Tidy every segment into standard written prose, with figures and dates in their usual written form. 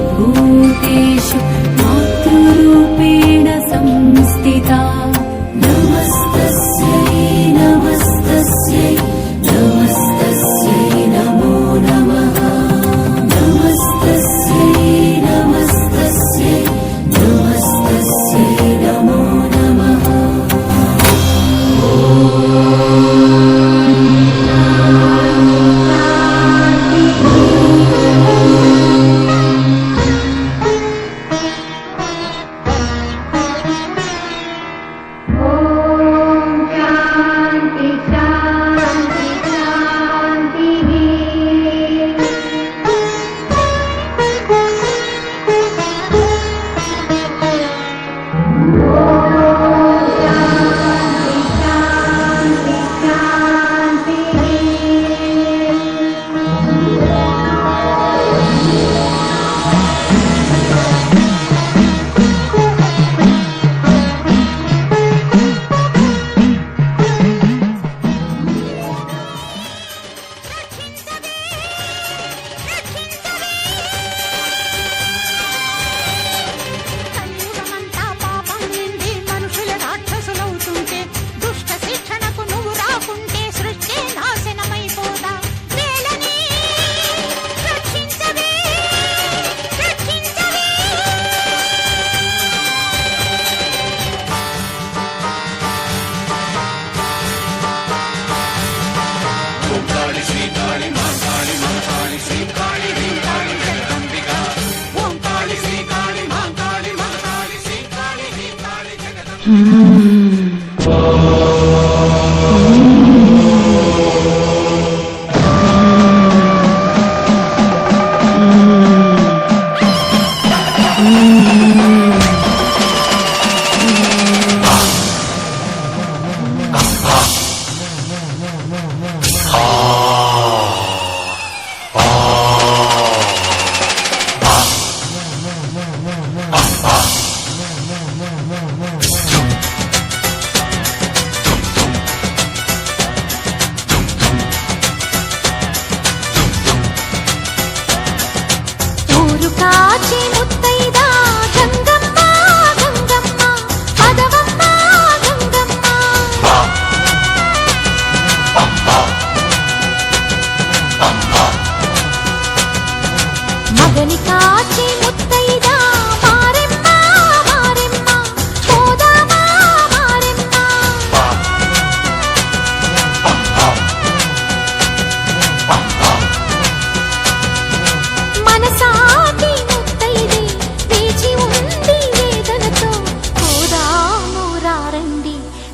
सर्वभूतेषु मातृरूपेण संस्थिता नमस्तस्यै नमस्तस्यै नमस्तस्यै नमो नमः नमस्तस्यै नमस्तस्यै नमस्तस्यै नमो नमः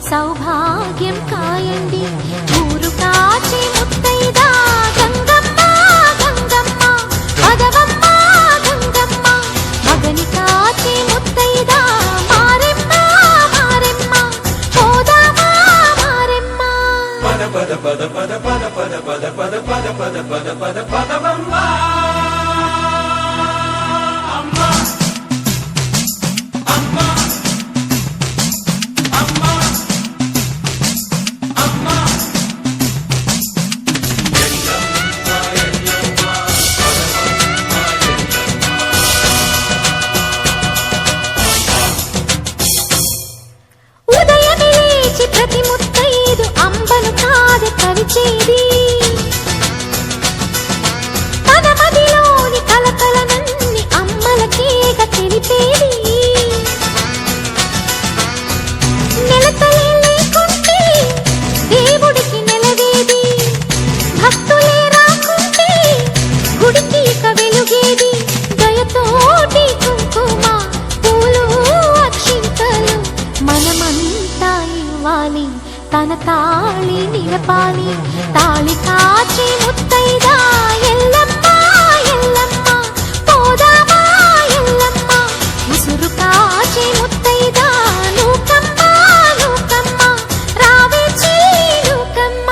సౌభాగ్యం కాయండి ఊరు కాచి ముత్తైదా గంగమ్మ గంగమ్మ పదవమ్మ గంగమ్మ మగని కాచి ముత్తైదా మారెమ్మ మారెమ్మ పోదామా మారెమ్మ పద పద పద పద పద పద పద పద పద పద పద పద పదవమ్మ ప్రతి ముత్తైదు అంబలు కాదు కవిచేది తన మదిలోని కలకలనన్ని అమ్మలకేగ తెలిపేది నెలతలే లేకుంటే దేవుడికి నెలవేది భక్తులే రాకుంటే గుడికి ఇక వెలుగేది దయతోటి కుంకుమ పూలు అక్షింతలు మనమంతా ఇవ్వాలి తన తాళి నిలపాలి తాళి కాచి ముత్తైదా ఎల్లమ్మ ఎల్లమ్మ పోదామా ఎల్లమ్మ ముసురు కాచి ముత్తైదా నూకమ్మ నూకమ్మ రావే నూకమ్మ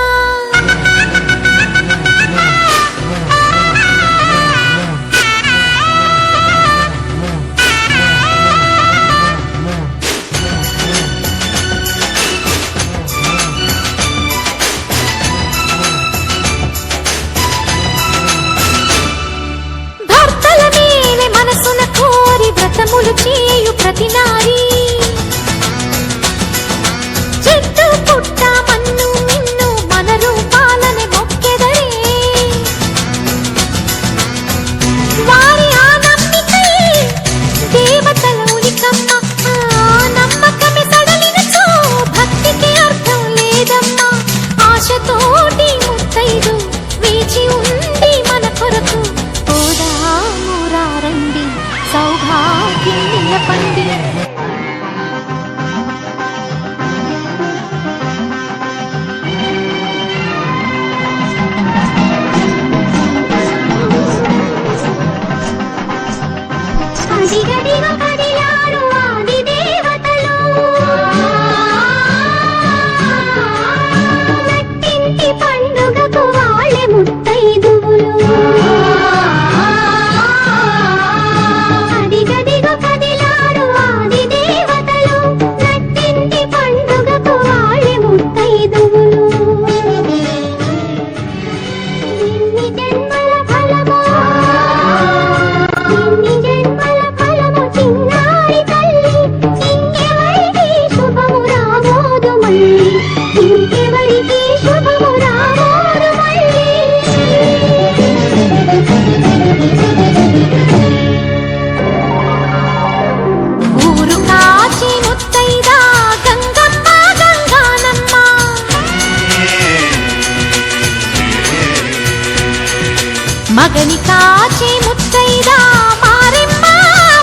అగని కాచి ముత్తైదా మారెమ్మ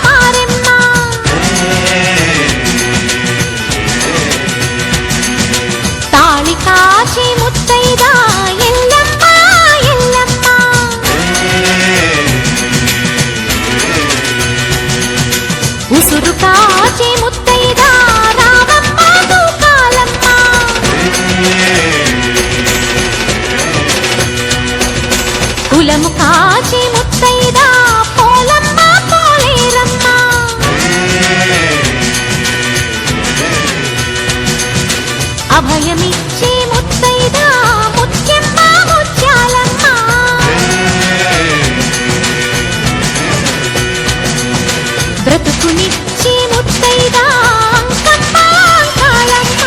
మారెమ్మ, తాళి కాచి ముత్తైదా ఎల్లమ్మ ఎల్లమ్మ, ఉసురు కాచి ముత్తైదా రామమ్మ తూకాలమ్మ, కులము కాచి ముత్తైదా పోలమ్మ పోలేరమ్మ, అభయమిచ్చి ముత్తైదా ముత్యమ్మ ముత్యాలమ్మ, బ్రతుకునిచ్చి ముత్తైదా అంకమ్మ అంకాలమ్మ.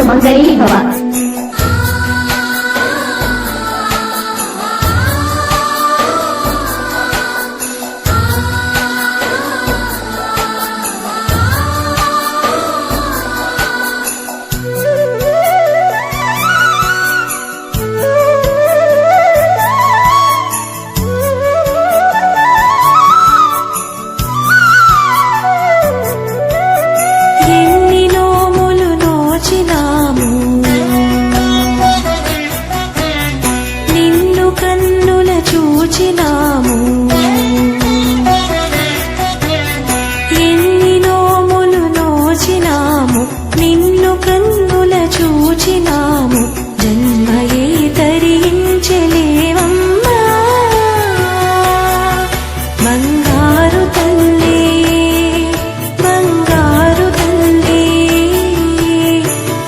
మంగళీ భవ. ఎన్ని నోములు నోచినాము, నిన్ను కన్నుల చూచినాము, ఎన్ని నోములు నోచినాము, నిన్ను కన్నుల చూచినాము, జన్మయే తరించలేవమ్మా బంగారు తల్లి బంగారు తల్లి,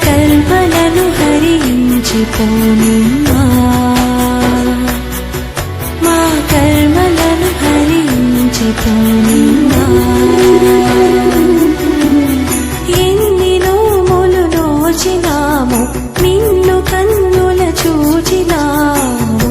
కల్పనను హరించిపోనిమ్మా, మా కర్మలను హరించిపోనిమ్మా. ఎన్ని నోములు నోచినాము, నిన్ను కన్నుల చూచినాము.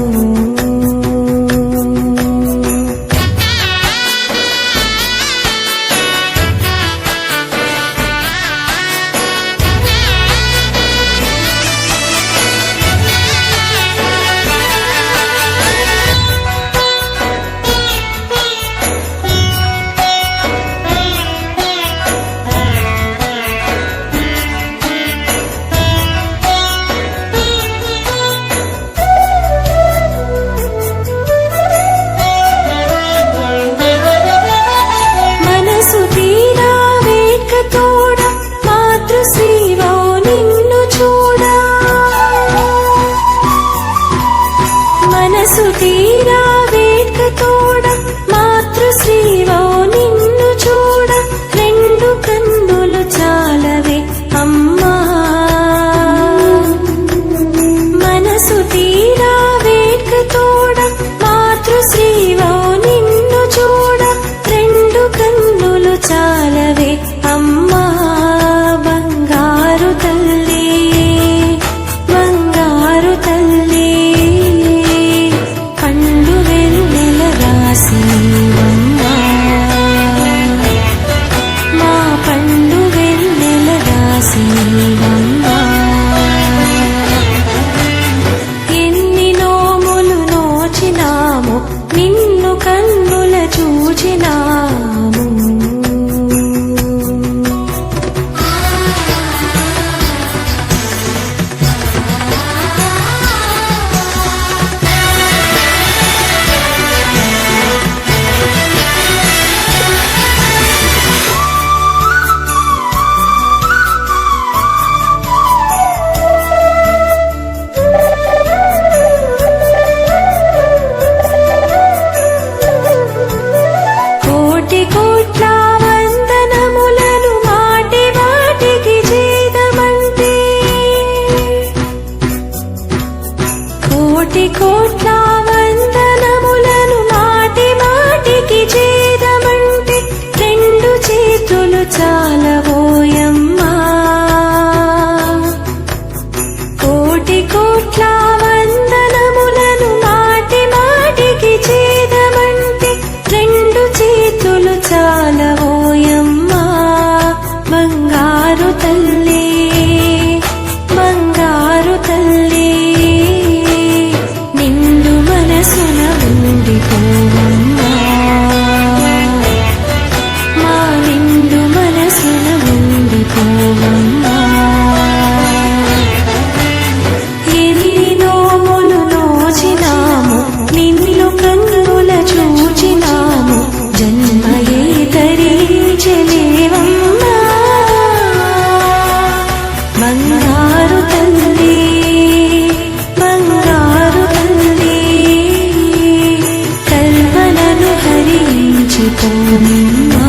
నిమ్మా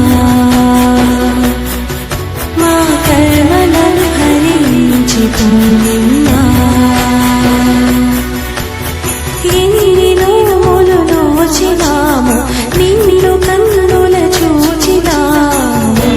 మా కర్మలను హరించిపోనిమ్మా ఎన్ని నోములు నోచినాము నిన్ను కన్నుల చూచినాము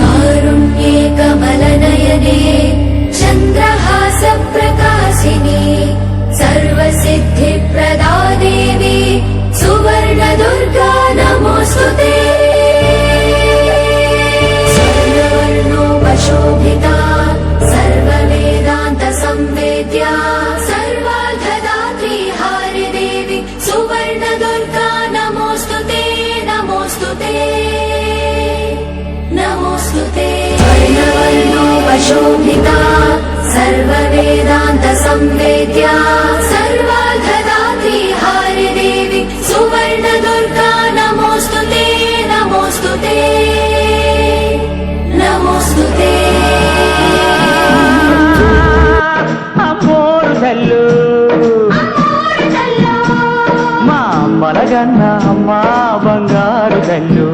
कारुण्ये कमलनयने चन्द्रहास प्रकाशिने सर्वसिद्धिप्रदा देवी सुवर्णदुर्गा नमोऽस्तुते सर्ववर्णोपशोभिता सर्ववेदान्तसंवेद्या सर्वार्धदात्री हारि देवी सुवर्णदुर्गा नमोऽस्तुते नमोऽस्तुते नमोऽस्तुते वर्णवर्णोपशोभिता सर्ववेदान्तसंवेद्या सर्वार्धदात्री हारि देवी सुवर्णदुर्गा नमोऽस्तुते नमोऽस्तुते नमोऽस्तुते అమ్మోరు తల్లు మా అమ్మలగన్న అమ్మ బంగారు తల్లు